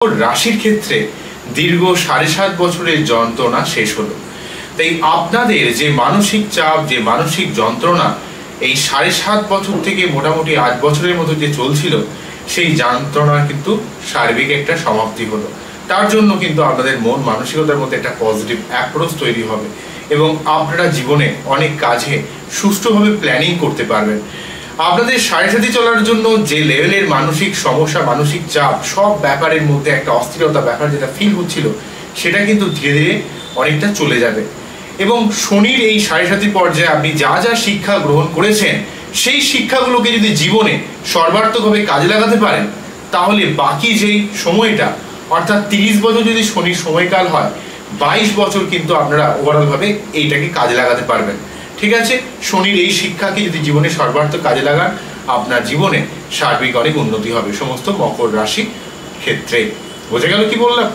রাশির ক্ষেত্রে দীর্ঘ 7.5 বছরের যন্ত্রণা শেষ হলো। তাই আপনাদের যে মানসিক চাপ, যে মানসিক যন্ত্রণা এই 7.5 বছর থেকে মোটামুটি 8 বছরের মতো যে চলছিল, সেই যন্ত্রণার কিন্তু সার্বিক একটা সমাপ্তি হলো। তার জন্য কিন্তু আপনাদের মন মানসিকতার মধ্যে একটা পজিটিভ অ্যাপ্রোচ তৈরি হবে এবং আপনারা জীবনে অনেক কাজে সুষ্ঠুভাবে প্ল্যানিং করতে পারবেন। আপনাদের সাথে চলার জন্য যে লেভেলের মানসিক সমস্যা, মানসিক চাপ, সব ব্যাপারের মধ্যে একটা অস্থিরতা ব্যাপার যেটা ফিল হচ্ছিল, সেটা কিন্তু ধীরে ধীরে অনেকটা চলে যাবে। এবং শনির এই 7.5 পর্যায়ে আপনি যা যা শিক্ষা গ্রহণ করেছেন, সেই শিক্ষাগুলোকে যদি জীবনে সর্বার্থকভাবে কাজে লাগাতে পারেন, তাহলে বাকি যেই সময়টা, অর্থাৎ 30 বছর যদি শনির সময়কাল হয়, 22 বছর কিন্তু আপনারা ওভারঅলভাবে এইটাকে কাজে লাগাতে পারবেন। ঠিক আছে, শনির এই শিক্ষাকে যদি জীবনে সর্বার্থ কাজে লাগান, আপনার জীবনে সার্বিক অনেক উন্নতি হবে সমস্ত মকর রাশি ক্ষেত্রে। বোঝা গেল কি বললাম?